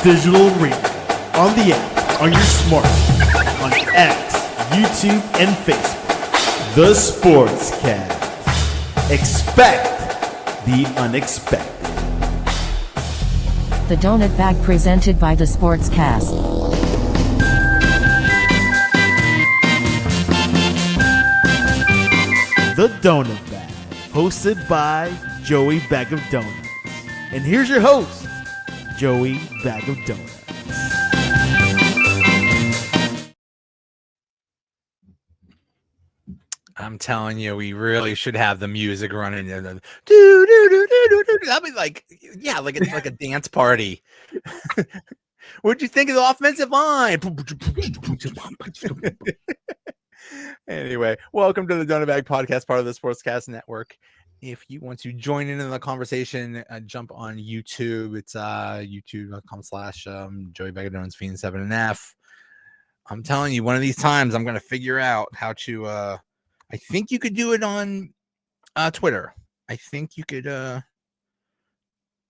digital arena, on the app, on your smartphone, on X, YouTube, and Facebook. The Sportscast. Expect the unexpected. The Donut Bag presented by The Sportscast. The Donut Bag, hosted by Joey Bag of Donuts. And here's your host, Joey Bag of Donuts. I'm telling you, we really should have the music running. Do, do, do, do, do, do. That'd be like, yeah, like it's like a dance party. What'd you think of the offensive line? Anyway, welcome to the Donut Bag Podcast, part of the Sportscast Network. If you want to join in the conversation, jump on YouTube. It's youtube.com/Joey Bag of Donuts Fiend 7NF. I'm telling you, one of these times I'm going to figure out how to. I think you could do it on Twitter. I think you could.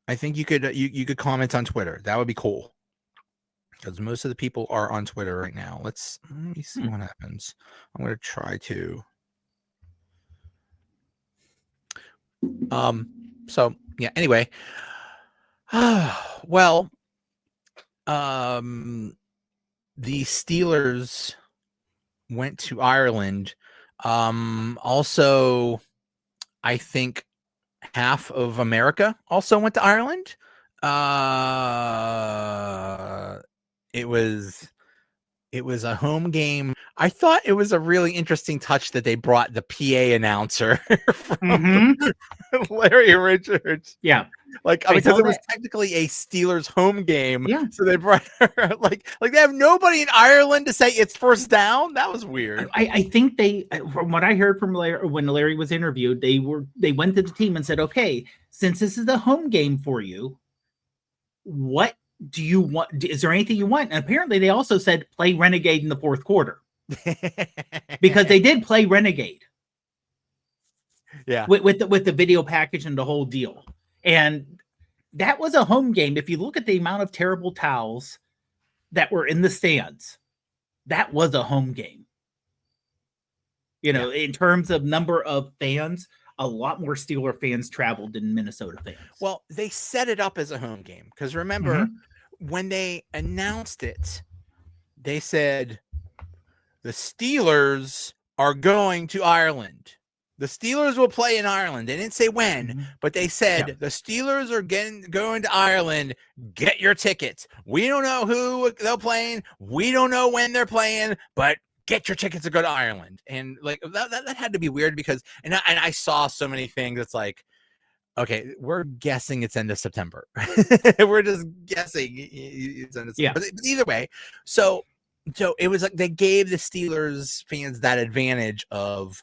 You could comment on Twitter. That would be cool. Because most of the people are on Twitter right now. Let me see what happens. I'm going to try to. So yeah, anyway. Well, the Steelers went to Ireland. Also, I think half of America also went to Ireland. It was a home game. I thought it was a really interesting touch that they brought the PA announcer from Larry Richards. Yeah. Like, because it was technically a Steelers home game. Yeah. So they brought her, like they have nobody in Ireland to say it's first down. That was weird. I think they, from what I heard from Larry, when Larry was interviewed, they went to the team and said, okay, since this is a home game for you, what do you want? Is there anything you want? And apparently they also said play Renegade in the fourth quarter because they did play Renegade. Yeah. With the video package and the whole deal. And that was a home game. If you look at the amount of terrible towels that were in the stands, that was a home game. You know, in terms of number of fans, a lot more Steeler fans traveled than Minnesota fans. Well, they set it up as a home game because remember when they announced it, they said the Steelers are going to Ireland. The Steelers will play in Ireland. They didn't say when, but they said the Steelers are going to Ireland. Get your tickets. We don't know who they're playing. We don't know when they're playing, but get your tickets to go to Ireland. And like that had to be weird because and I saw so many things. It's like, okay, we're guessing it's end of September. We're just guessing it's end of September. But either way, so it was like they gave the Steelers fans that advantage of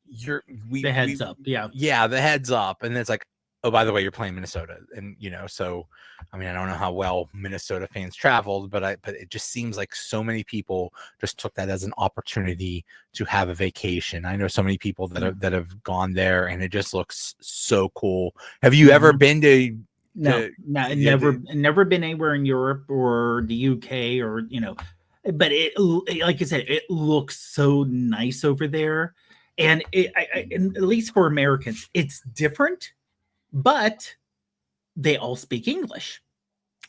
the heads up. The heads up. And it's like, oh, by the way, you're playing Minnesota. And so I mean, I don't know how well Minnesota fans traveled, but it just seems like so many people just took that as an opportunity to have a vacation. I know so many people that have gone there and it just looks so cool. Have you ever been to never been anywhere in Europe or the UK or but it, like I said, it looks so nice over there. And at least for Americans, it's different, but they all speak English,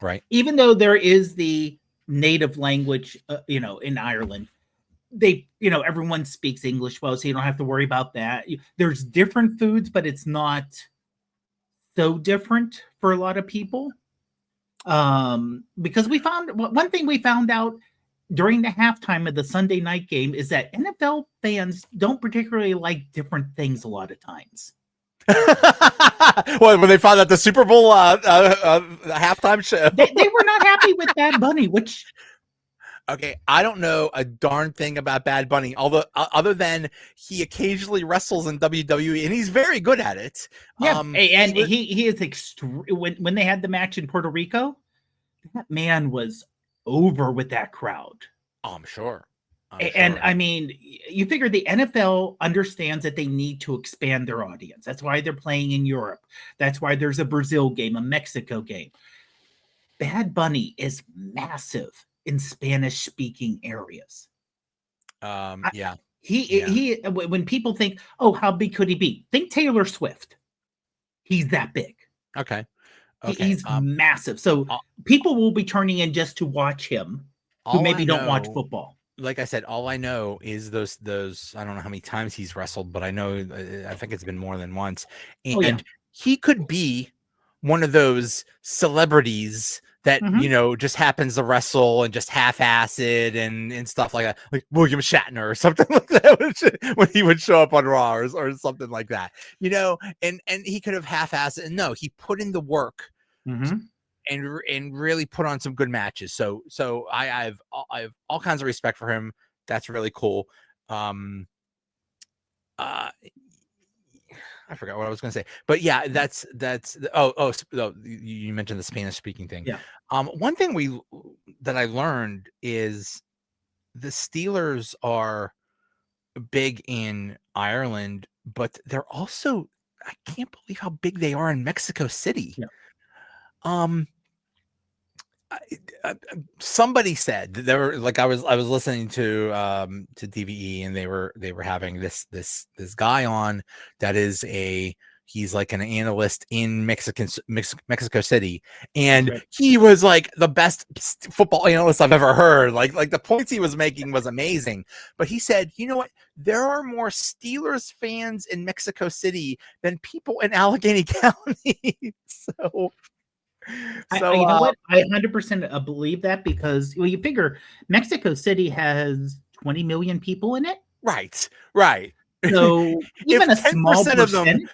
right? Even though there is the native language, in Ireland, everyone speaks English well, so you don't have to worry about that. There's different foods, but it's not so different for a lot of people. Because one thing we found out during the halftime of the Sunday night game is that NFL fans don't particularly like different things a lot of times. Well, when they found out the Super Bowl halftime show, they were not happy with Bad Bunny, which... Okay, I don't know a darn thing about Bad Bunny, although other than he occasionally wrestles in WWE, and he's very good at it. Yeah, and he is when they had the match in Puerto Rico, that man was over with that crowd. Oh, I'm sure. I mean, you figure the NFL understands that they need to expand their audience. That's why they're playing in Europe. That's why there's a Brazil game, a Mexico game. Bad Bunny is massive in Spanish speaking areas. Yeah. He when people think, oh, how big could he be? Think Taylor Swift. He's that big. Okay. He's massive. So all, people will be turning in just to watch him who all I maybe don't watch know, football. like I said, all I know is those. I don't know how many times he's wrestled, but I know I think it's been more than once, Oh, yeah. and he could be one of those celebrities that just happens to wrestle and just half-assed and stuff like that, like William Shatner or something like that, when he would show up on Raw or something like that, and he could have half-assed it. And no, he put in the work. And really put on some good matches. So I have all kinds of respect for him. That's really cool. I forgot what I was going to say, but yeah, that's you mentioned the Spanish speaking thing. Yeah. One thing that I learned is the Steelers are big in Ireland, but they're also, I can't believe how big they are in Mexico City. Yeah. Somebody said that there were, like, I was listening to DVE, and they were having this guy on that is he's like an analyst in Mexico City, and he was like the best football analyst I've ever heard. Like the points he was making was amazing. But he said, you know what? There are more Steelers fans in Mexico City than people in Allegheny County. So you know what? I 100% believe that, because you figure Mexico City has 20 million people in it. Right. So even a small percent of them,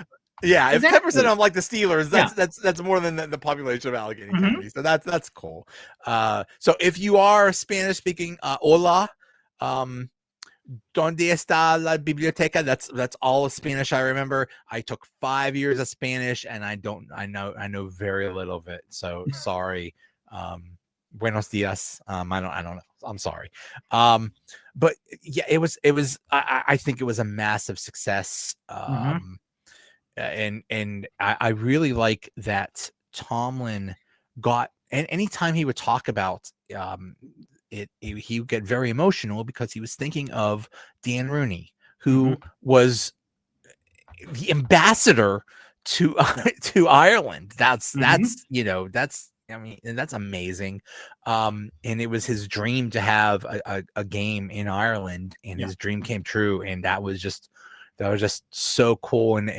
yeah, if 10% of them like the Steelers, that's more than the population of Allegheny County. So that's cool. So if you are Spanish speaking, hola, ¿Dónde está la biblioteca? That's all of Spanish I remember. I took 5 years of Spanish, and I know very little of it. So sorry. Buenos dias. I don't know. I'm sorry. But yeah, it was. I think it was a massive success. And I really like that Tomlin got, and anytime he would talk about he would get very emotional, because he was thinking of Dan Rooney, who was the ambassador to Ireland. That's I mean, and that's amazing. And it was his dream to have a game in Ireland, and his dream came true. And that was just so cool. And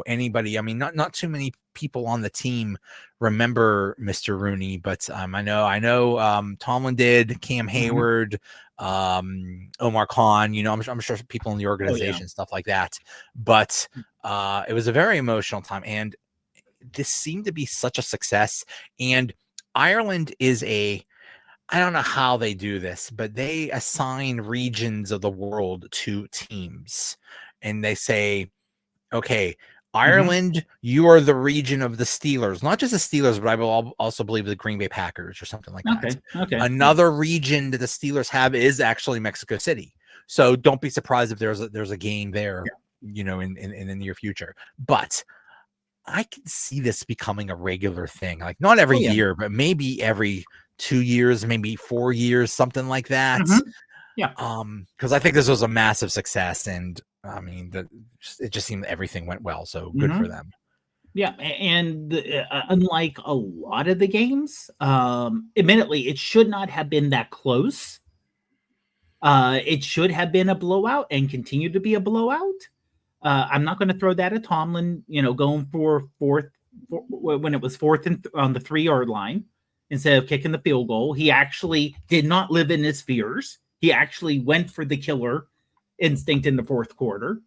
anybody, I mean, not too many people on the team remember Mr. Rooney, but I know Tomlin did, Cam Hayward, Omar Khan, I'm sure people in the organization, stuff like that. But it was a very emotional time, and this seemed to be such a success. And Ireland is I don't know how they do this, but they assign regions of the world to teams, and they say, okay, Ireland, you are the region of the Steelers, not just the Steelers, but I will also believe the Green Bay Packers or something like that. Okay. Another region that the Steelers have is actually Mexico City. So don't be surprised if there's a game there, in the near future. But I can see this becoming a regular thing, like not every year, but maybe every 2 years, maybe 4 years, something like that. Because I think this was a massive success, and I mean, it just seemed everything went well, so good for them. Yeah, and unlike a lot of the games, admittedly, it should not have been that close. It should have been a blowout and continue to be a blowout. I'm not going to throw that at Tomlin, going for fourth when it was fourth and on the 3-yard line instead of kicking the field goal. He actually did not live in his fears. He actually went for the killer instinct in the fourth quarter.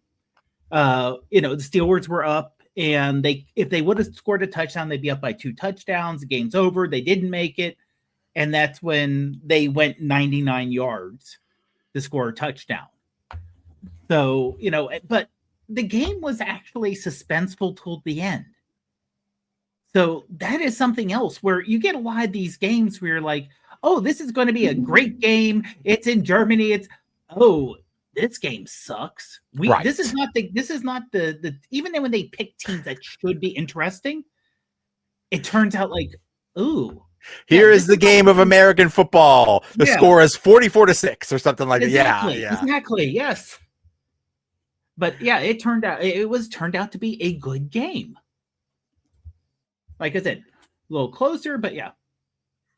The Steelers were up, and if they would have scored a touchdown, they'd be up by 2 touchdowns. The game's over. They didn't make it, and that's when they went 99 yards to score a touchdown. So, but the game was actually suspenseful till the end. So that is something else where you get a lot of these games where you're like, oh, this is going to be a great game. It's in Germany. This game sucks. This is not the even when they pick teams that should be interesting, it turns out like, ooh, Here is the game of American football. The score is 44-6 or something like that. Yeah. Exactly. Yes. But yeah, it turned out to be a good game. Like I said, a little closer, but yeah.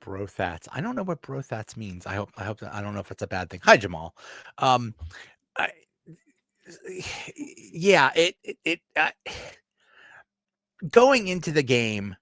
Brothats. I don't know what brothats means. I hope that, I don't know if it's a bad thing. Hi, Jamal. Going into the game,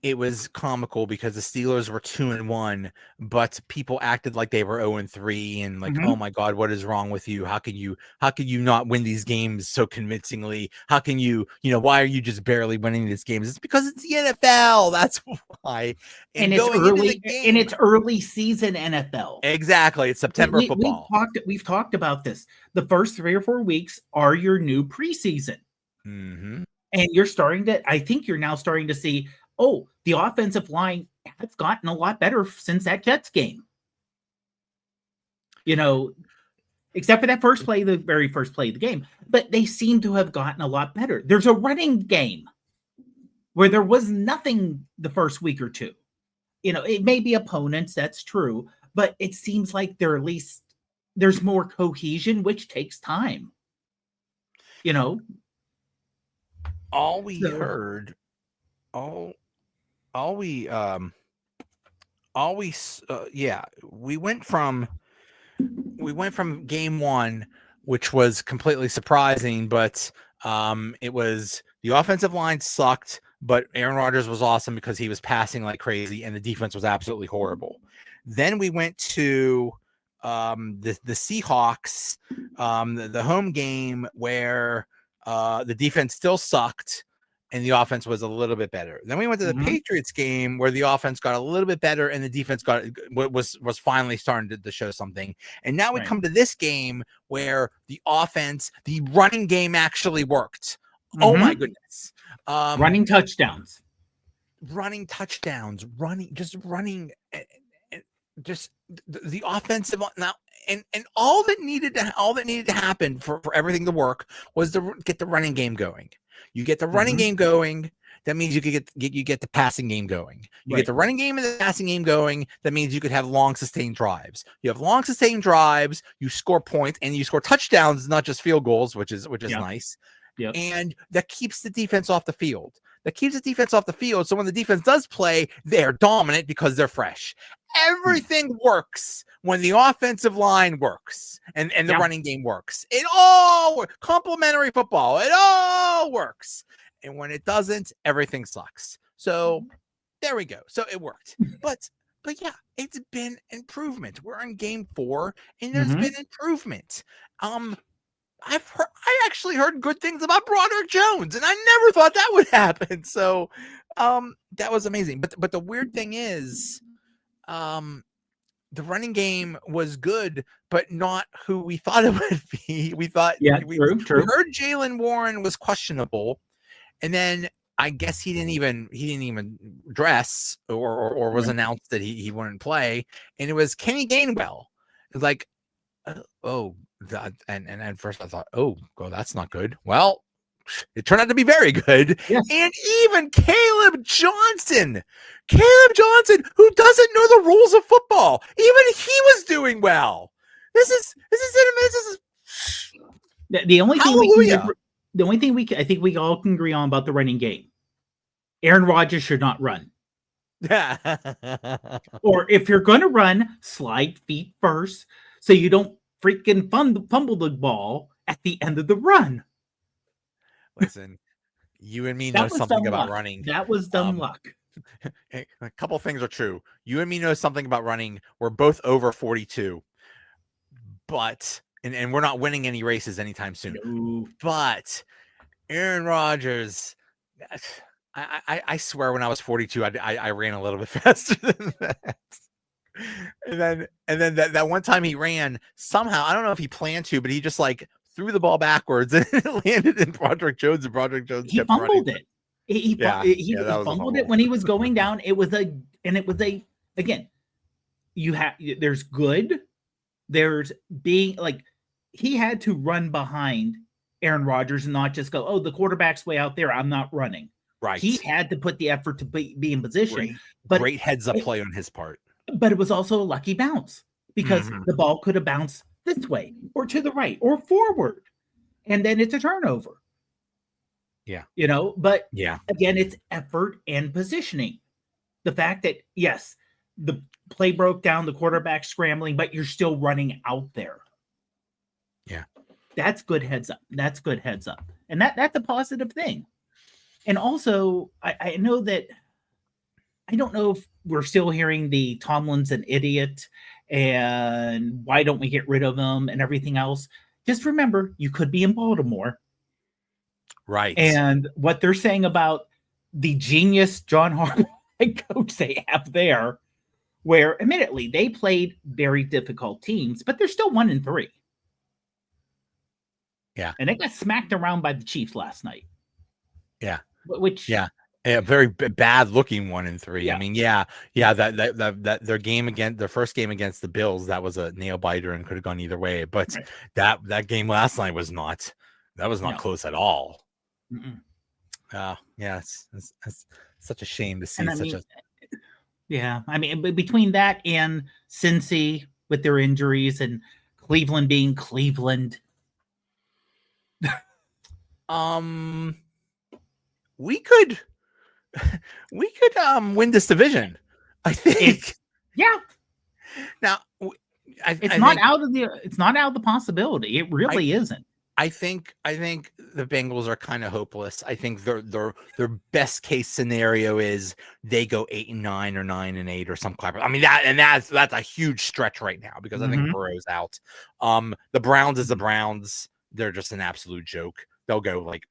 it was comical because the Steelers were 2-1, but people acted like they were 0-3 and like, oh my God, what is wrong with you? How can you not win these games so convincingly? How can you why are you just barely winning these games? It's because it's the NFL. That's why. And it's early season NFL. Exactly. It's September football. We've talked about this. The first 3 or 4 weeks are your new preseason. Mm-hmm. And I think you're now starting to see, the offensive line has gotten a lot better since that Jets game. Except for that the very first play of the game. But they seem to have gotten a lot better. There's a running game where there was nothing the first week or two. It may be opponents, that's true. But it seems like there's more cohesion, which takes time. All we heard, we went from game one, which was completely surprising, but it was the offensive line sucked, but Aaron Rodgers was awesome because he was passing like crazy and the defense was absolutely horrible. Then we went to the Seahawks, the home game where the defense still sucked and the offense was a little bit better. Then we went to the Patriots game where the offense got a little bit better and the defense was finally starting to show something. And now we come to this game where the running game actually worked. Oh my goodness. Running touchdowns, just the offensive now, and all that needed to happen for everything to work was to get the running game going. You get the running game going, that means you could get the passing game going. You get the running game and the passing game going, that means you could have long sustained drives. You have long sustained drives, you score points and you score touchdowns, not just field goals, which is nice. Yep. And that keeps the defense off the field. So when the defense does play, they're dominant because they're fresh. Everything works when the offensive line works and the running game works. It all works. Complementary football. It all works. And when it doesn't, everything sucks. So there we go. So it worked. But yeah, it's been improvement. We're in game 4 and there's been improvement. I actually heard good things about Broderick Jones, and I never thought that would happen. So that was amazing. But the weird thing is, the running game was good, but not who we thought it would be. We thought we heard Jaylen Warren was questionable, and then I guess he didn't even dress or was announced that he wouldn't play, and it was Kenny Gainwell. It's like, and at first I thought, that's not good. Well, it turned out to be very good. Yes. And even Caleb Johnson, who doesn't know the rules of football, even he was doing well. This is the only thing I think we all can agree on about the running game. Aaron Rodgers should not run. Or if you're going to run, slide feet first so you don't freaking fumble the ball at the end of the run. Listen, you and me know something about running. That was dumb luck. A couple things are true. You and me know something about running. We're both over 42, but and we're not winning any races anytime soon. No. But Aaron Rodgers, I swear, when I was 42, I ran a little bit faster than that. And then that one time he ran, somehow, I don't know if he planned to, but he just like threw the ball backwards and it landed in Broderick Jones, and Broderick Jones kept fumbled running. it. He fumbled it when he was going down. There's good. There's being like, he had to run behind Aaron Rodgers and not just go, the quarterback's way out there, I'm not running. Right. He had to put the effort to be in position. Great, But great heads up play on his part. But it was also a lucky bounce because Mhm. the ball could have bounced this way or to the right or forward, and then it's a turnover. Yeah. But Yeah. again, it's effort and positioning. The fact that, yes, the play broke down, the quarterback scrambling, but you're still running out there. Yeah. That's good heads up. That's good heads up. And that's a positive thing. And also, I know that I don't know if we're still hearing the Tomlin's an idiot and why don't we get rid of him and everything else. Just remember, you could be in Baltimore. Right. And what they're saying about the genius John Harbaugh head coach they have there, where admittedly they played very difficult teams, but they're still 1-3. Yeah. And they got smacked around by the Chiefs last night. Yeah. Which a very bad looking 1-3. Yeah. I mean, that their first game against the Bills, that was a nail biter and could have gone either way. But Right. that game last night was not close at all. It's such a shame to see I mean, between that and Cincy with their injuries and Cleveland being Cleveland. We could win this division, I think. Now, it's not out of the possibility. It really isn't. I think the Bengals are kind of hopeless. I think their best case scenario is they go 8-9 or 9-8 or some crap. I mean that's a huge stretch right now because I think Burrow's out. The Browns is the Browns. They're just an absolute joke. They'll go like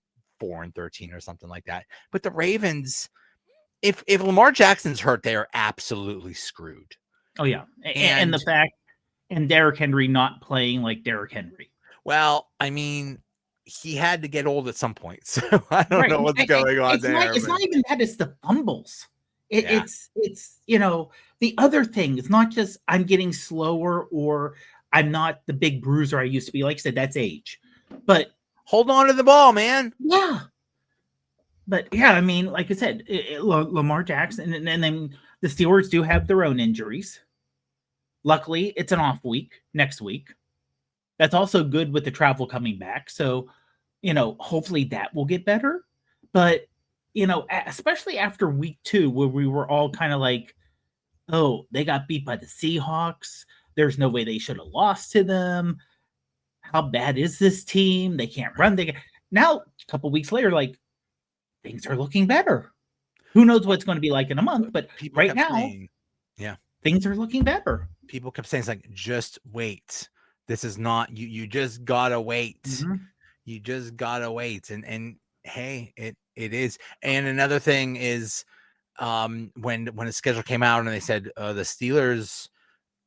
4-13 or something like that. But the Ravens, if Lamar Jackson's hurt, they are absolutely screwed. Oh yeah, and the fact and Derrick Henry not playing like Derrick Henry. Well, I mean, he had to get old at some point, so I don't know what's going on there. It's not even that; it's the fumbles. It's the other thing. It's not just I'm getting slower or I'm not the big bruiser I used to be. Like I said, that's age. But hold on to the ball, man. Yeah. But yeah, I mean, like I said, Lamar Jackson, and then the Steelers do have their own injuries. Luckily, it's an off week next week. That's also good with the travel coming back. So, hopefully that will get better. But, especially after week 2, where we were all kind of like, oh, they got beat by the Seahawks. There's no way they should have lost to them. How bad is this team? They can't run. Now, a couple weeks later, like, things are looking better. Who knows what's going to be like in a month? But right now, things are looking better. People kept saying, it's like, just wait. This is not you just gotta wait. You just gotta wait. And hey, it is. And another thing is when the schedule came out and they said the Steelers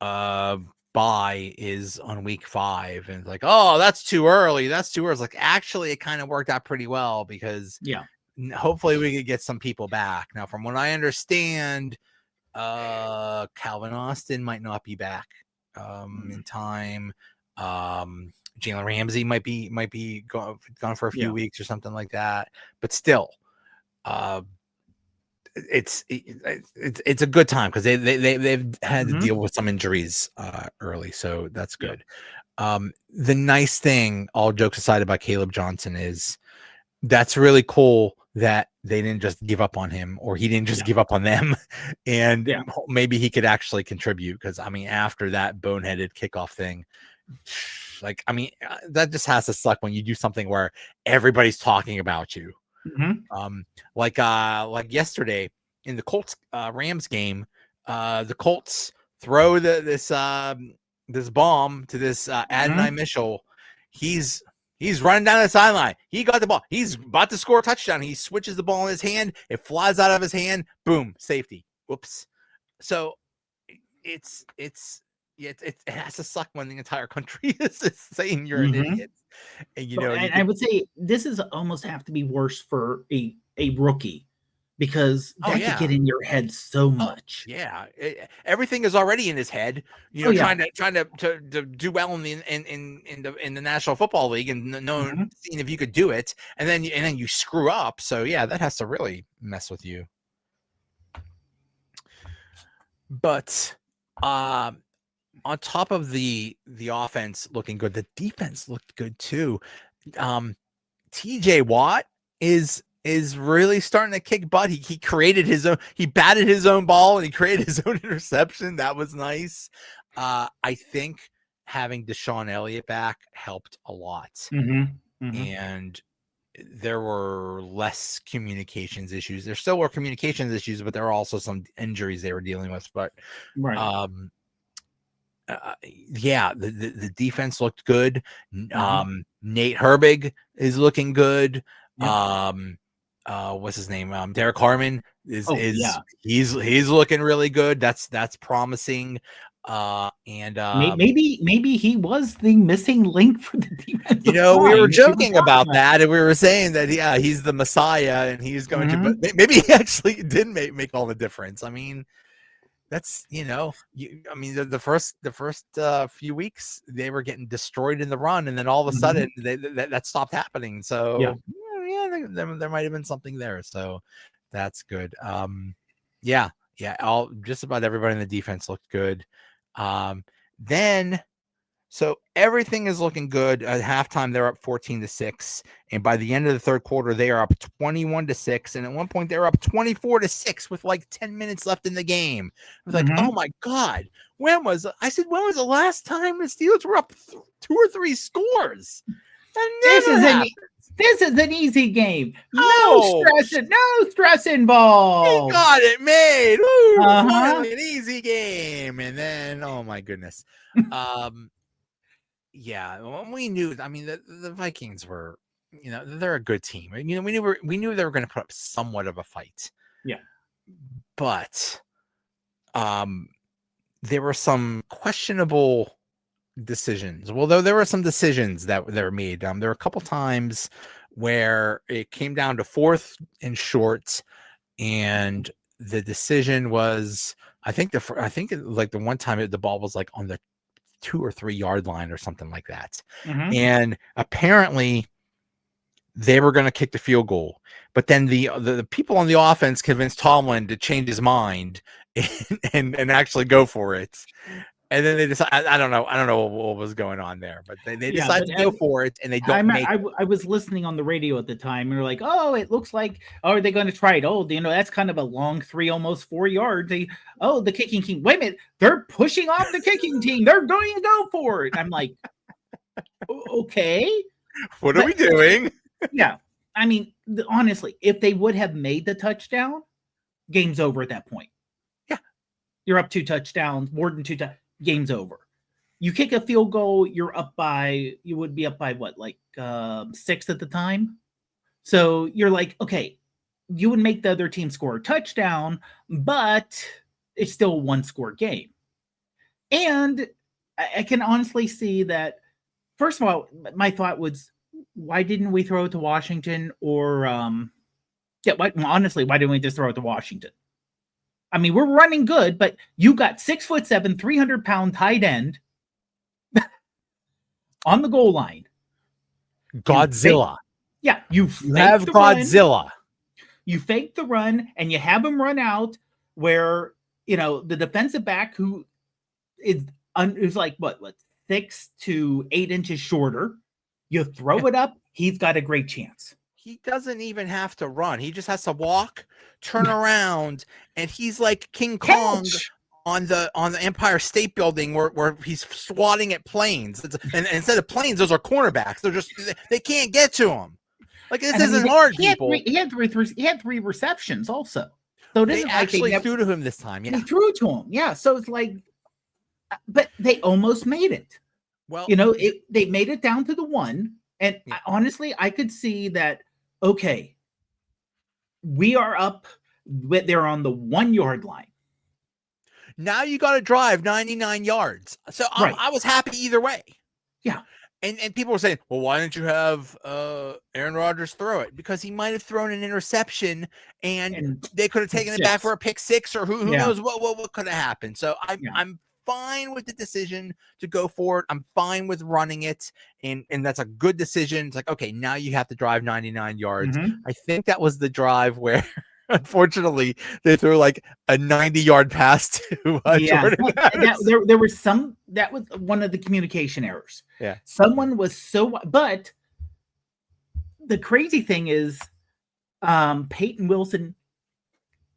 bye is on week 5, and it's like, oh, that's too early. It's like, actually it kind of worked out pretty well because hopefully we could get some people back. Now, from what I understand, Calvin Austin might not be back in time. Jalen Ramsey might be gone for a few weeks or something like that. But still, it's a good time because they've had to deal with some injuries early, so that's good. The nice thing, all jokes aside, about Caleb Johnson is that's really cool that they didn't just give up on him, or he didn't just give up on them, and maybe he could actually contribute. Because I mean, after that boneheaded kickoff thing, like, I mean, that just has to suck when you do something where everybody's talking about you. Like yesterday in the Colts Rams game, the Colts throw this bomb to this Adonai Mitchell. He's running down the sideline. He got the ball. He's about to score a touchdown. He switches the ball in his hand. It flies out of his hand. Boom, safety. Whoops. So it has to suck when the entire country is saying you're an idiot. And I would say this is almost have to be worse for a rookie, because Oh, that yeah. could get in your head so much. Yeah, everything is already in his head. Oh, yeah. Trying to do well in the National Football League, and seeing if you could do it, and then you screw up. So yeah, that has to really mess with you. But on top of the offense looking good, the defense looked good too. TJ Watt is really starting to kick butt. He created his own, he batted his own ball and he created his own interception. That was nice. I think having Deshaun Elliott back helped a lot. And there were less communications issues. There still were communications issues, but there were also some injuries they were dealing with. But yeah, the defense looked good. Nate Herbig is looking good. What's his name? Derek Harmon is he's looking really good. That's promising. And maybe he was the missing link for the defense. we were joking about that, and we were saying that he's the Messiah, and he's going to. But maybe he actually did make all the difference. I mean, that's the first few weeks they were getting destroyed in the run, and then all of a sudden that stopped happening. So there might have been something there. So that's good. Just about everybody in the defense looked good. So everything is looking good. At halftime, they're up 14-6, and by the end of the third quarter, they are up 21-6. And at one point, they were up 24-6 with like 10 minutes left in the game. I was like, "Oh my god, when was the last time the Steelers were up 2 or 3 scores?" This is an easy game. No stress involved. We got it made. Finally an easy game, and then oh my goodness. Yeah, we knew. I mean, the Vikings were, they're a good team. We knew they were going to put up somewhat of a fight. Yeah, but there were some questionable decisions. Well, though there were some decisions that were made. There were a couple times where it came down to 4th and short, and the decision was, I think like the one time the ball was like on the 2 or 3 yard line or something like that. And apparently they were going to kick the field goal, but then the people on the offense convinced Tomlin to change his mind and actually go for it. And then they decided, I don't know what was going on there, but they decided to go for it, and they don't I was listening on the radio at the time, and they're like, "Oh, it looks like, are they going to try it? Oh, that's kind of a long 3, almost 4 yards. The kicking team. Wait a minute, they're pushing off the kicking team. They're going to go for it." I'm like, okay, what are we doing? Yeah, I mean, honestly, if they would have made the touchdown, game's over at that point. Yeah, you're up 2 touchdowns, more than 2 touchdowns. Game's over. You kick a field goal, you would be up by what, like 6 at the time. So you're like, okay, you would make the other team score a touchdown, but it's still a 1-score game. And I can honestly see that. First of all, my thought was, why didn't we throw it to Washington? Or honestly, why didn't we just throw it to Washington? I mean, we're running good, but you got 6'7", 300-pound tight end on the goal line. Godzilla. You have Godzilla. You fake the run, and you have him run out where, the defensive back who is like, what, 6 to 8 inches shorter. You throw it up, he's got a great chance. He doesn't even have to run. He just has to walk, turn around, and he's like King Kong on the Empire State Building where he's swatting at planes. And instead of planes, those are cornerbacks. They can't get to him. Like, this isn't hard, people. He had 3 receptions also. So they actually threw to him this time. Yeah, they threw to him. Yeah, so it's like, but they almost made it. Well, they made it down to the 1, and honestly, I could see that. Okay, we are up. They're on the 1 yard line. Now you got to drive 99 yards. So I was happy either way. Yeah. And people were saying, well, why didn't you have Aaron Rodgers throw it? Because he might have thrown an interception and they could have taken it back for a pick six, or who knows what could have happened. So I'm fine with the decision to go for it. I'm fine with running it, and that's a good decision. It's like, okay, now you have to drive 99 yards. I think that was the drive where unfortunately they threw like a 90-yard pass to Jordan. There was some, that was one of the communication errors. Yeah. Someone was so, but the crazy thing is Peyton Wilson,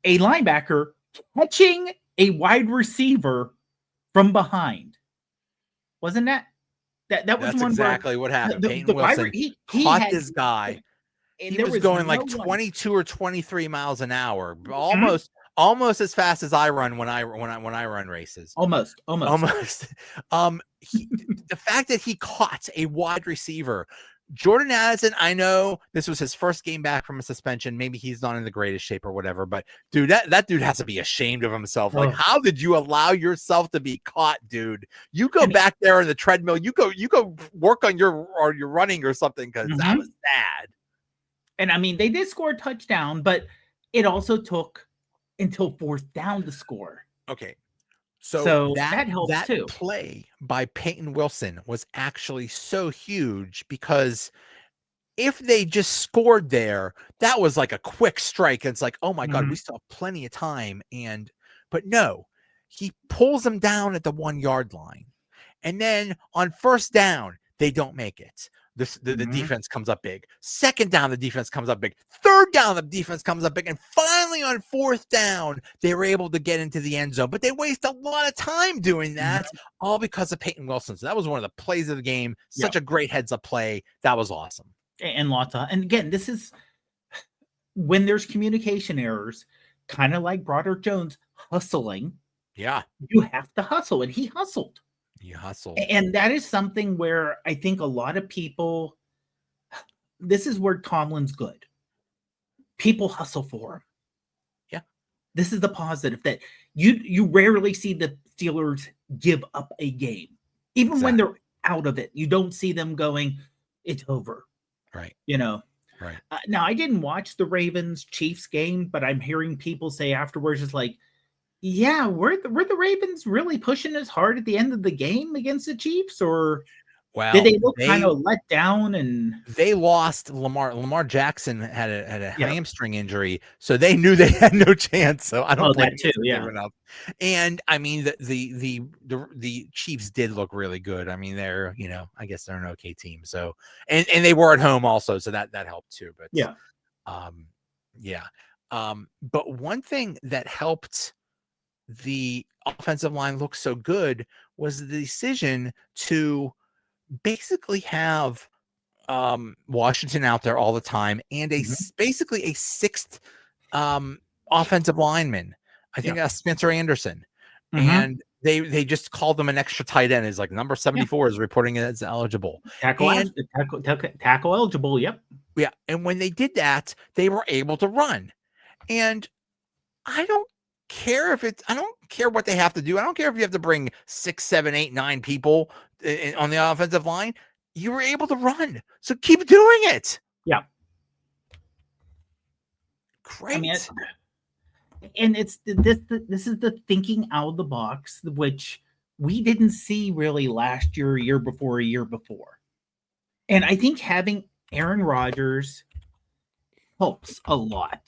a linebacker, catching a wide receiver from behind. Wasn't that was That's one exactly what happened. Peyton Wilson caught this guy. He was going like 22 or 23 miles an hour, almost as fast as I run when I run races. Almost. The fact that he caught a wide receiver, Jordan Addison, I know this was his first game back from a suspension. Maybe he's not in the greatest shape or whatever, but dude, that dude has to be ashamed of himself. Like, how did you allow yourself to be caught, dude? You go back there in the treadmill. You go work on your running or something, because that was bad. And I mean, they did score a touchdown, but it also took until fourth down to score. Okay. So that helps too. Play by Peyton Wilson was actually so huge, because if they just scored there, that was like a quick strike. It's like, oh my God, we still have plenty of time. But no, he pulls them down at the 1 yard line. And then on first down, they don't make it. The defense comes up big. Second down, the defense comes up big. Third down, the defense comes up big. And finally on fourth down, they were able to get into the end zone. But they waste a lot of time doing that, all because of Peyton Wilson. So that was one of the plays of the game. Such a great heads-up play. That was awesome. And again, this is when there's communication errors, kind of like Broderick Jones hustling. Yeah. You have to hustle, and he hustled. You hustled. And that is something where I think a lot of people, this is where Tomlin's good. People hustle for him. Yeah. This is the positive, that you rarely see the Steelers give up a game. Even when they're out of it, you don't see them going, it's over. Right. Right. Now, I didn't watch the Ravens-Chiefs game, but I'm hearing people say afterwards, it's like, yeah, were the Ravens really pushing as hard at the end of the game against the Chiefs, or did they look kind of let down? And they lost Lamar Jackson had a hamstring injury, so they knew they had no chance. So I don't blame that too. Yeah, and I mean the Chiefs did look really good. I mean, they're I guess they're an okay team. So and they were at home also, so that helped too. But but one thing that helped the offensive line looked so good was the decision to basically have Washington out there all the time, and basically a sixth offensive lineman. I think that's Spencer Anderson, and they just called them an extra tight end. Is like number 74 is reporting it as eligible. Tackle eligible. Yep. Yeah, and when they did that, they were able to run, and I don't care what they have to do. I don't care if you have to bring 6, 7, 8, 9 people on the offensive line. You were able to run, so keep doing it. Yeah, great. I mean, and it's this is the thinking out of the box, which we didn't see really last year, year before. And I think having Aaron Rodgers helps a lot.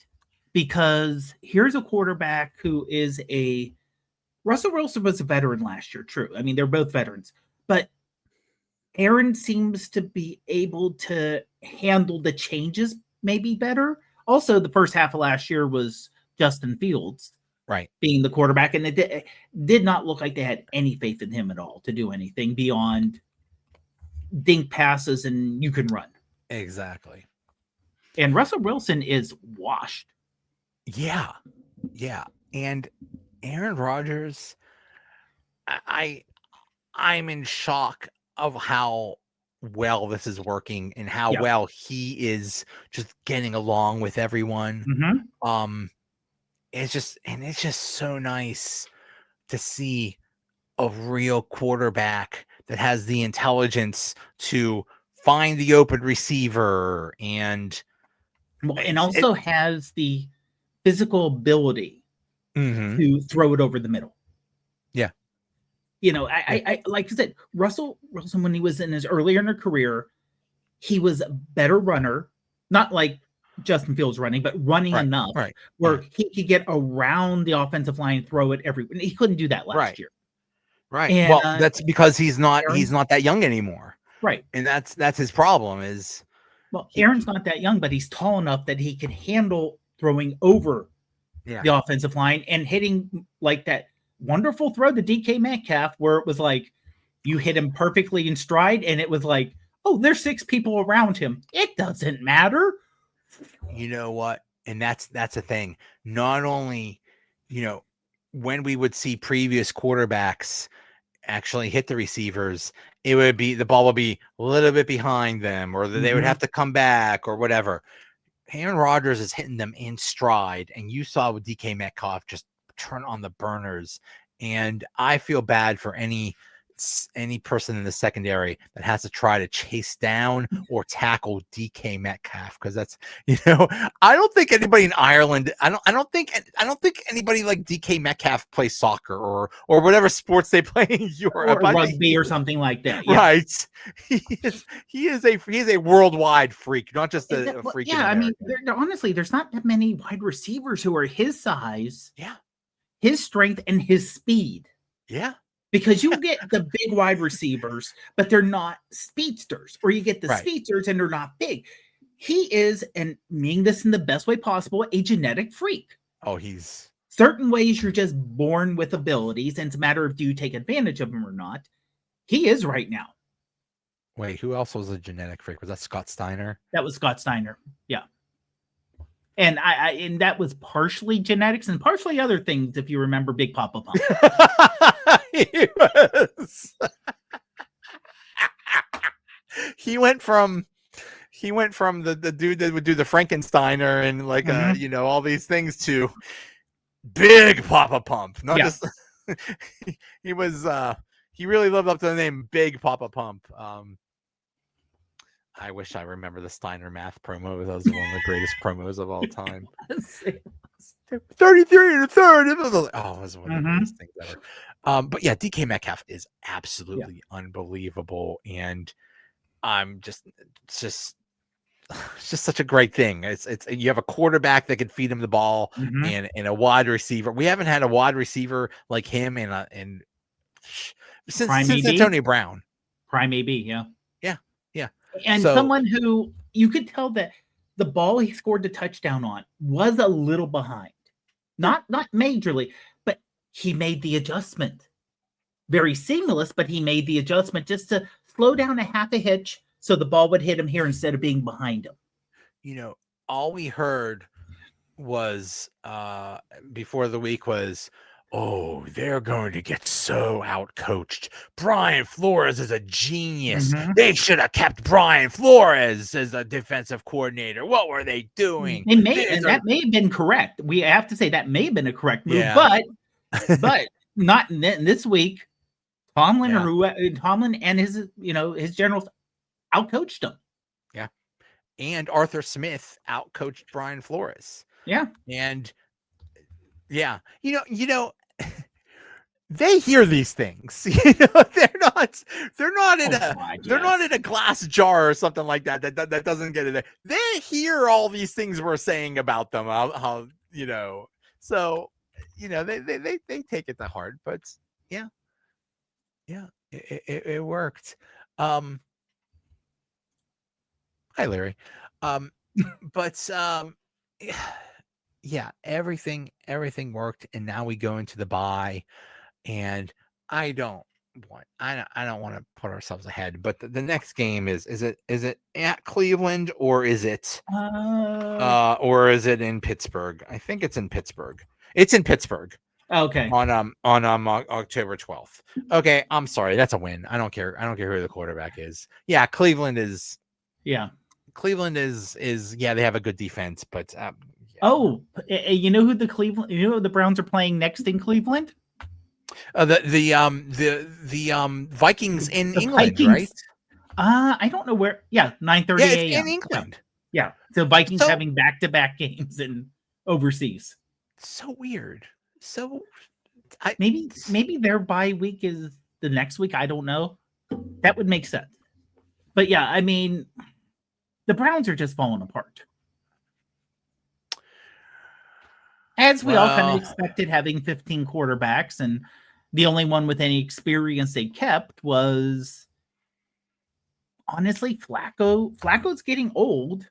Because here's a quarterback who is Russell Wilson was a veteran last year, true. I mean, they're both veterans. But Aaron seems to be able to handle the changes maybe better. Also, the first half of last year was Justin Fields being the quarterback. And it did not look like they had any faith in him at all to do anything beyond dink passes and you can run. Exactly. And Russell Wilson is washed. Yeah. And Aaron Rodgers, I'm in shock of how well this is working and how well he is just getting along with everyone. It's just so nice to see a real quarterback that has the intelligence to find the open receiver and also has the physical ability to throw it over the middle. Yeah. I like I said, Russell Wilson, when he was earlier in his career, he was a better runner, not like Justin Fields running, but running enough where he could get around the offensive line and throw it everywhere. He couldn't do that last year. Right. And, well, that's because he's not that young anymore. Right. And that's his problem is. Well, Aaron's not that young, but he's tall enough that he can handle throwing over the offensive line and hitting like that wonderful throw to DK Metcalf where it was like you hit him perfectly in stride and it was like, oh, there's 6 people around him. It doesn't matter. You know what? And that's a thing. Not only, when we would see previous quarterbacks actually hit the receivers, it would be the ball would be a little bit behind them or they would have to come back or whatever. Aaron Rodgers is hitting them in stride, and you saw with DK Metcalf just turn on the burners. And I feel bad for any person in the secondary that has to try to chase down or tackle DK Metcalf because that's I don't think anybody in Ireland I don't think anybody like DK Metcalf plays soccer or whatever sports they play in Europe or rugby or something like that. Yeah. Right. He is a worldwide freak, not just a freak. Yeah, I mean, honestly, there's not that many wide receivers who are his size. Yeah. His strength and his speed. Yeah. Because you get the big wide receivers, but they're not speedsters, or you get the speedsters and they're not big. He is, and meaning this in the best way possible, a genetic freak. Oh, he's certain ways you're just born with abilities, and it's a matter of do you take advantage of them or not. He is right now. Wait, who else was a genetic freak? Was that Scott Steiner? That was Scott Steiner. Yeah. And and that was partially genetics and partially other things, if you remember Big Papa Pump. He was. he went from the dude that would do the Frankensteiner and like all these things to Big Papa Pump. Not just he was he really lived up to the name Big Papa Pump. I wish I remember the Steiner math promo. That was one of the greatest promos of all time. 33 and a third. Oh, it was one of the greatest things ever. But yeah, DK Metcalf is absolutely unbelievable. And I'm it's just such a great thing. It's you have a quarterback that can feed him the ball and a wide receiver. We haven't had a wide receiver like him since Antonio Brown. Prime AB, yeah. Yeah. And someone who you could tell that the ball he scored the touchdown on was a little behind. Not majorly, but he made the adjustment. Very seamless, but he made the adjustment just to slow down a half a hitch so the ball would hit him here instead of being behind him. All we heard was before the week was, oh, they're going to get so outcoached. Brian Flores is a genius. They should have kept Brian Flores as a defensive coordinator. What were they doing? That may have been correct. We have to say that may have been a correct move, but not in this week. Tomlin and his generals outcoached him. Yeah, and Arthur Smith outcoached Brian Flores. Yeah, and yeah, they hear these things. They're not in a glass jar or something like that. That doesn't get it there. They hear all these things we're saying about them. So they take it to heart. But yeah, it worked. Hi, Larry. But yeah, everything worked, and now we go into the bye, and I don't want to put ourselves ahead, but the next game is it at Cleveland or is it in Pittsburgh? I think it's in Pittsburgh. It's in Pittsburgh. Okay. On October 12th. Okay, I'm sorry, that's a win. I don't care who the quarterback is. Yeah, Cleveland is. Yeah. Cleveland is they have a good defense, but you know who the Browns are playing next in Cleveland? The Vikings in The England, right? Vikings. I don't know where. Yeah, 9:30 Yeah, it's a.m. in England. Yeah. So Vikings So having back-to-back games in overseas. so weird. So Maybe their bye week is the next week. I don't know. That would make sense. But yeah, I mean, the Browns are just falling apart. As we all kind of well, expected, having 15 quarterbacks, and the only one with any experience they kept was honestly Flacco. Flacco's getting old,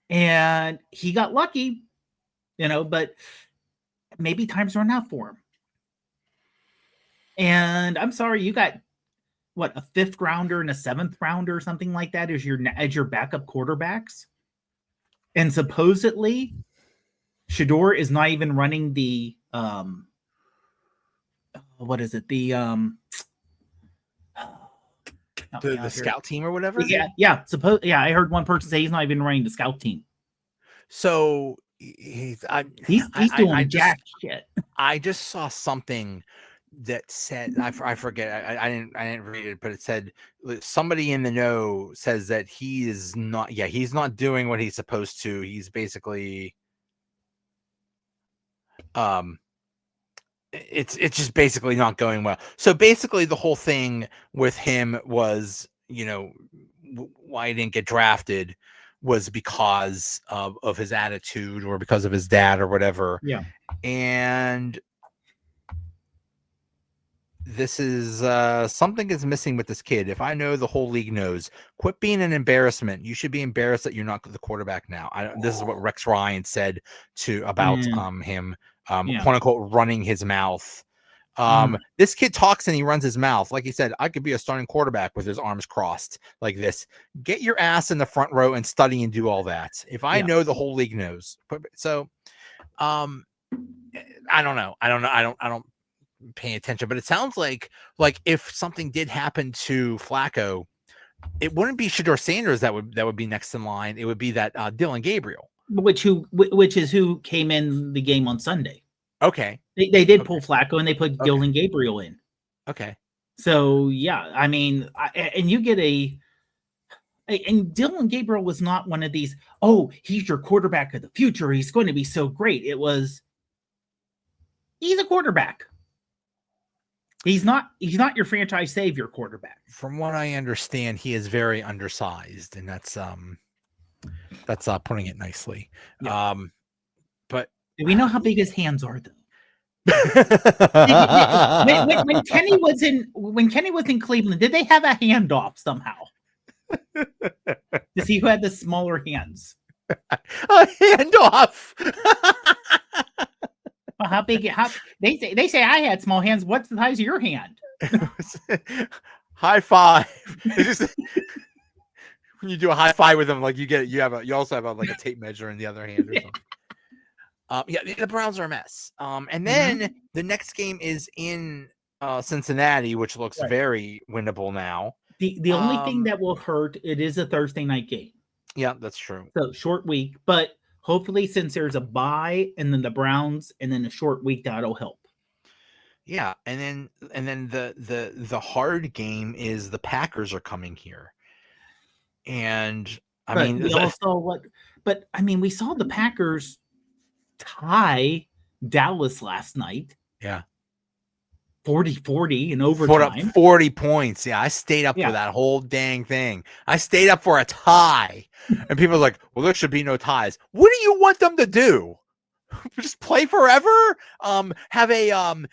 and he got lucky, but maybe time's run out for him. And I'm sorry, you got what, a fifth rounder and a seventh rounder or something like that as your backup quarterbacks, and supposedly Shador is not even running the what is it, the help me the out here. scout team or whatever. Yeah. I heard one person say he's not even running the scout team. So he's doing jack shit. I just saw something that said I forget. I didn't read it, but it said somebody in the know says that he is not. Yeah, he's not doing what he's supposed to. He's basically it's just basically not going well. So basically, the whole thing with him was, why he didn't get drafted was because of his attitude or because of his dad or whatever. Yeah. And this is something is missing with this kid. If I know, the whole league knows. Quit being an embarrassment. You should be embarrassed that you're not the quarterback now. This is what Rex Ryan said about him, quote unquote, running his mouth. This kid talks and he runs his mouth. Like he said, I could be a starting quarterback with his arms crossed like this. Get your ass in the front row and study and do all that. If I know, the whole league knows. So, I don't know. I don't pay attention, but it sounds like if something did happen to Flacco, it wouldn't be Shador Sanders that would be next in line. It would be that Dylan Gabriel, which is who came in the game on Sunday. Okay. They did pull Flacco and they put Dylan Gabriel in. Okay. So yeah, I mean, and you get and Dylan Gabriel was not one of these, he's your quarterback of the future, he's going to be so great. It was, he's a quarterback. He's not your franchise savior quarterback. From what I understand, he is very undersized, and that's putting it nicely. Yeah. But do we know how big his hands are, though? when Kenny was in Cleveland, did they have a handoff somehow to see who had the smaller hands? A handoff. Well, how big? They say I had small hands. What's the size of your hand? High five. When you do a high five with them, like you also have like a tape measure in the other hand or something. The Browns are a mess. And then the next game is in Cincinnati, which looks very winnable now. The only thing that will hurt, it is a Thursday night game. Yeah, that's true. So short week, but hopefully, since there's a bye and then the Browns and then a short week, that'll help. Yeah, and then the hard game is the Packers are coming here, and we saw the Packers tie Dallas last night. Yeah, 40-40 in overtime. 40 points. Yeah, I stayed up for that whole dang thing. I stayed up for a tie. And people are like, well, there should be no ties. What do you want them to do? Just play forever? Have a you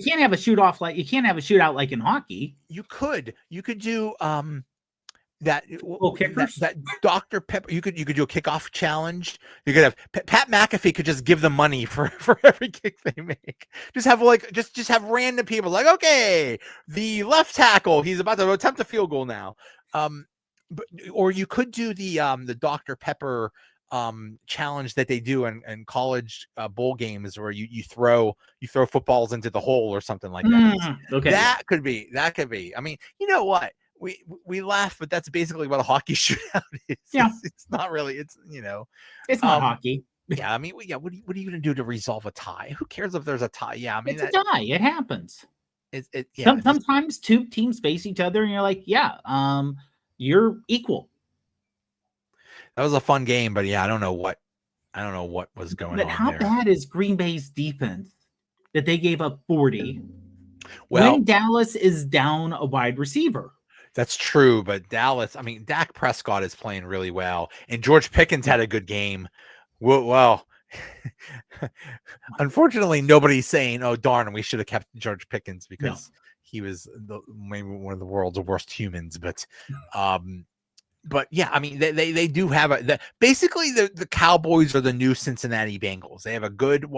can't have a shootout like in hockey. You could do that Dr. Pepper. You could do a kickoff challenge. You could have Pat McAfee could just give them money for every kick they make. Just have just have random people like, okay, the left tackle, he's about to attempt a field goal now. Or you could do the Dr. Pepper challenge that they do in college bowl games where you throw footballs into the hole or something like that. Okay, that could be. I mean, you know what? We laugh, but that's basically what a hockey shootout is. Yeah. It's not really. It's it's not hockey. Yeah, I mean, yeah. What are you going to do to resolve a tie? Who cares if there's a tie? Yeah, I mean It's a tie. It happens. Yeah. Sometimes two teams face each other, and you're like, yeah, you're equal. That was a fun game, but yeah, I don't know what was going But on how there. bad is Green Bay's defense that they gave up 40 Well, when Dallas is down a wide receiver? that's true, but Dallas, I mean, Dak Prescott is playing really well, and George Pickens Yeah. had a good game. Well, unfortunately, nobody's saying, "Oh, darn, we should have kept George Pickens because he was maybe one of the world's worst humans." But yeah, I mean, they do have basically the Cowboys are the new Cincinnati Bengals. They have a good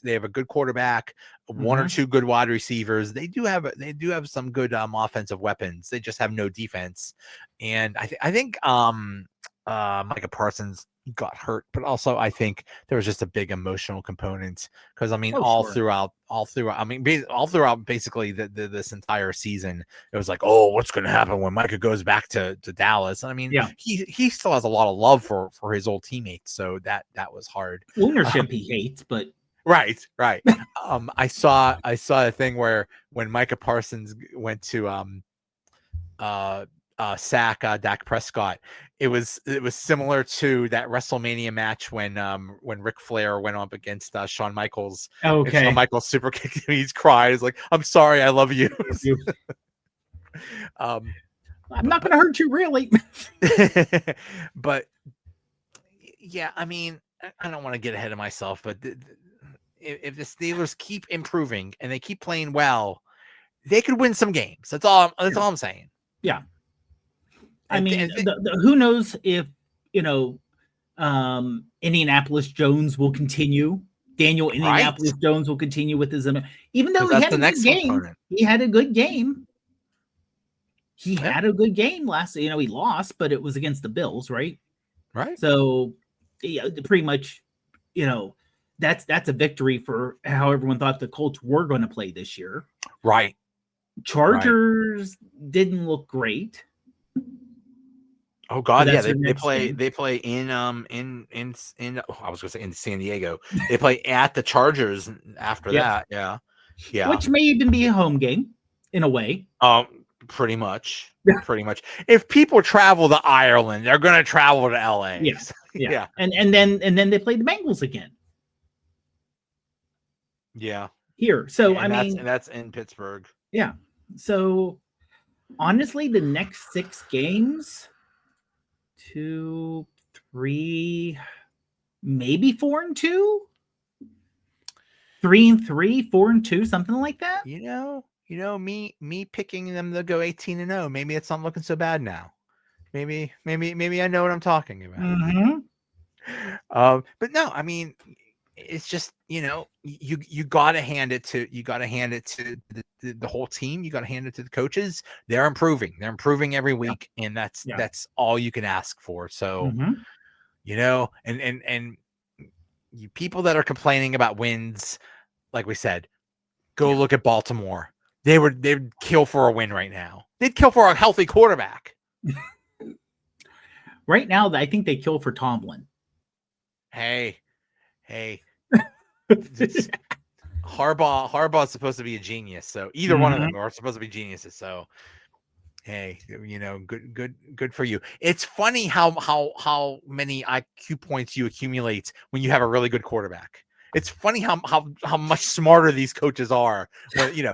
they have a good quarterback, one or two good wide receivers. They do have some good offensive weapons. They just have no defense. And I think Micah Parsons got hurt, but also I think there was just a big emotional component because I mean all throughout basically this entire season it was like, oh, what's going to happen when Micah goes back to Dallas? And I mean, he still has a lot of love for his old teammates, so that was hard. Ownership he hates, but right. I saw a thing where when Micah Parsons went to sack Dak Prescott, it was similar to that WrestleMania match when Ric Flair went up against Shawn Michaels. And Shawn Michaels super kicked him. He's cried. He's like, "I'm sorry, I love you." I'm not going to hurt you, really. But yeah, I mean, I don't want to get ahead of myself, but if the Steelers keep improving and they keep playing well, they could win some games. That's all I'm saying. Yeah. I mean, who knows if, Indianapolis Jones will continue. Daniel Indianapolis Jones will continue with his, even though he had a good game. He had a good game. He had a good game last, he lost, but it was against the Bills, right? Right. So, yeah, pretty much, that's a victory for how everyone thought the Colts were going to play this year. Right. Chargers didn't look great. Oh God, yeah, they play in I was gonna say in San Diego. They play at the Chargers after that. Yeah. Which may even be a home game in a way. Pretty much. If people travel to Ireland, they're gonna travel to LA. Yes. Yeah. And then they play the Bengals again. Yeah. Here. So that's in Pittsburgh. Yeah. So honestly, the next 6 games, 2, 3, maybe 4-2, 3-3, 4-2, something like that. Me picking them to go 18-0. Maybe it's not looking so bad now. Maybe I know what I'm talking about. But no, I mean, it's just you gotta hand it to the whole team. You gotta hand it to the coaches. They're improving every week, and that's all you can ask for. So and you people that are complaining about wins, like we said, go look at Baltimore. They'd kill for a win right now. They'd kill for a healthy quarterback. Right now, I think they kill for Tomlin. Hey. Harbaugh's supposed to be a genius, so either one of them are supposed to be geniuses. So, hey, good for you. It's funny how many IQ points you accumulate when you have a really good quarterback. It's funny how much smarter these coaches are. When,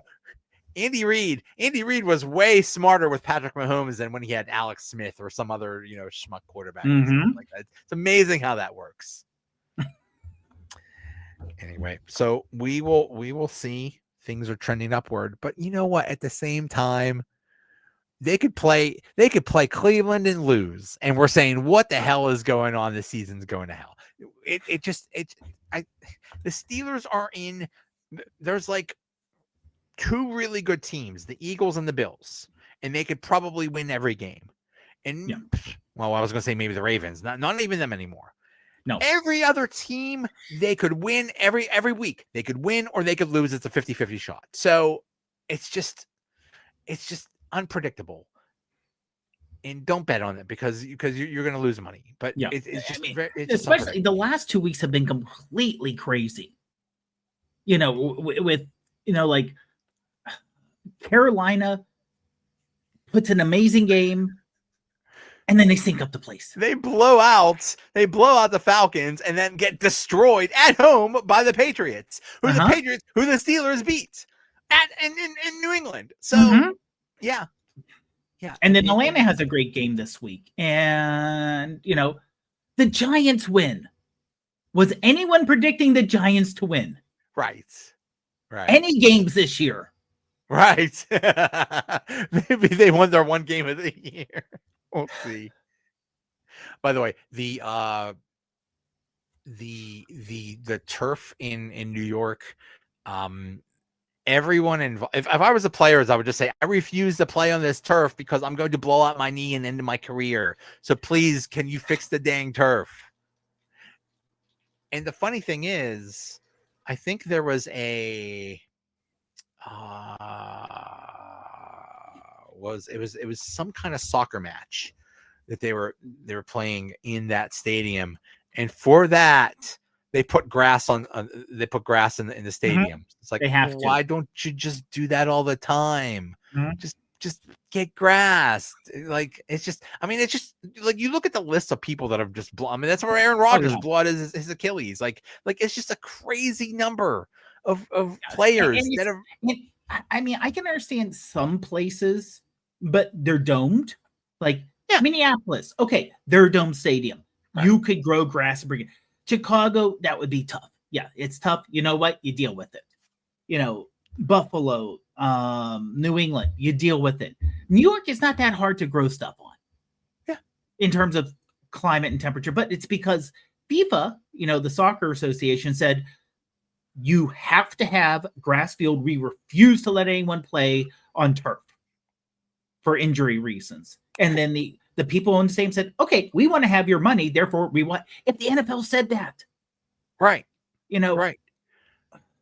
Andy Reid was way smarter with Patrick Mahomes than when he had Alex Smith or some other schmuck quarterback. Like that. It's amazing how that works. Anyway, so we will see. Things are trending upward, but you know what? At the same time, they could play Cleveland and lose, and we're saying, what the hell is going on? This season's going to hell. The Steelers are in. There's like 2 really good teams, the Eagles and the Bills, and they could probably win every game. And well, I was going to say maybe the Ravens, not even them anymore. No. Every other team, they could win every week. They could win or they could lose. It's a 50-50 shot. So it's just unpredictable. and don't bet on it because you're going to lose money. But Yeah. it's just I mean, it's just especially the last 2 weeks have been completely crazy. With like Carolina puts an amazing game, and then they sync up the place. They blow out the Falcons and then get destroyed at home by the Patriots, who the Steelers beat in New England. So yeah. And then Atlanta has a great game this week. And the Giants win. Was anyone predicting the Giants to win? Right. Any games this year? Right. Maybe they won their one game of the year. We'll see. By the way, the turf in New York, everyone involved. If I was the players, I would just say, I refuse to play on this turf because I'm going to blow out my knee and end my career. So please, can you fix the dang turf? And the funny thing is, I think there was it was some kind of soccer match that they were playing in that stadium, and for that they put grass in the stadium. It's like, why don't you just do that all the time? Just get grass. Like, it's just like, you look at the list of people that have just that's where Aaron Rodgers blew out his Achilles. Like it's just a crazy number of players that have. I mean, I can understand some places, but they're domed. Like Minneapolis, okay, they're a domed stadium. Right. You could grow grass and bring it. Chicago, that would be tough. Yeah, it's tough. You know what? You deal with it. Buffalo, New England, you deal with it. New York is not that hard to grow stuff on. Yeah. In terms of climate and temperature, but it's because FIFA, the soccer association, said you have to have grass field. We refuse to let anyone play on turf for injury reasons. And then the people on the stadium said, okay, we want to have your money. Therefore, we want, if the NFL said that. Right. Right.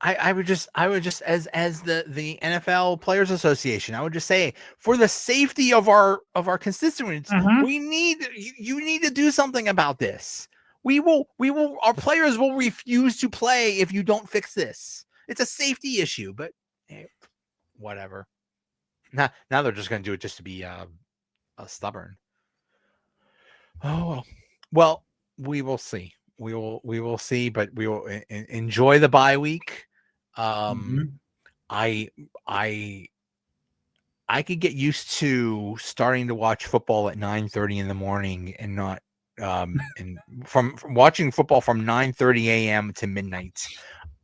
I would just as the NFL Players Association, I would just say, for the safety of our constituents, you need to do something about this. Our players will refuse to play if you don't fix this. It's a safety issue, but hey, whatever. Now they're just going to do it just to be stubborn. Oh, well, we will see. We will see, but we will enjoy the bye week. I could get used to starting to watch football at 9:30 in the morning and not and from watching football from 9:30 a.m. to midnight.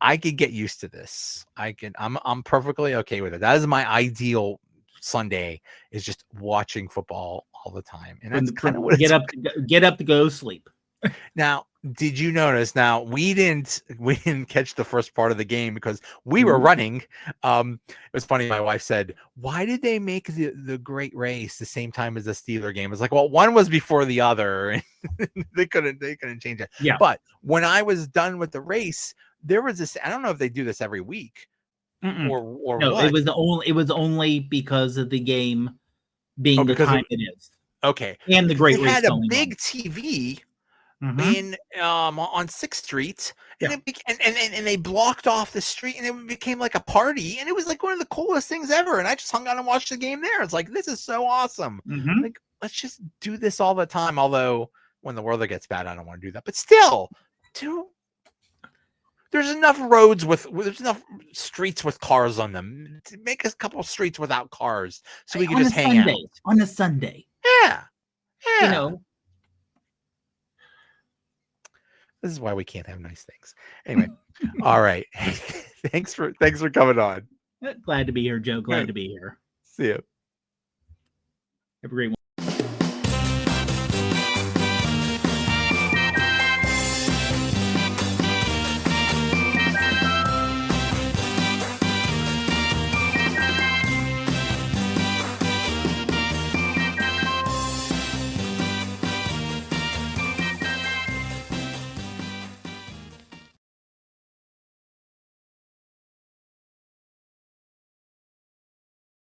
I could get used to this. I'm perfectly okay with it. That is my ideal Sunday, is just watching football all the time. And that's kind of what get up to go sleep. Now, did you notice? Now, we didn't catch the first part of the game because we were running. It was funny. My wife said, "Why did they make the Great Race the same time as the Steeler game?" It's like, well, one was before the other, and they couldn't change it. Yeah. But when I was done with the race, there was this. I don't know if they do this every week or no. what. It was only because of the game being the time it is. Okay. And the Great Race had a going big on. TV. In on 6th Street, and and they blocked off the street, and it became like a party, and it was like one of the coolest things ever. And I just hung out and watched the game there. It's like, this is so awesome. Like, let's just do this all the time. Although when the weather gets bad, I don't want to do that. But still, there's enough roads there's enough streets with cars on them to make a couple of streets without cars, so we can just hang out on a Sunday. Yeah. This is why we can't have nice things. Anyway, all right. Thanks for coming on. Glad to be here, Joe. Glad to be here. See you. Have a great one.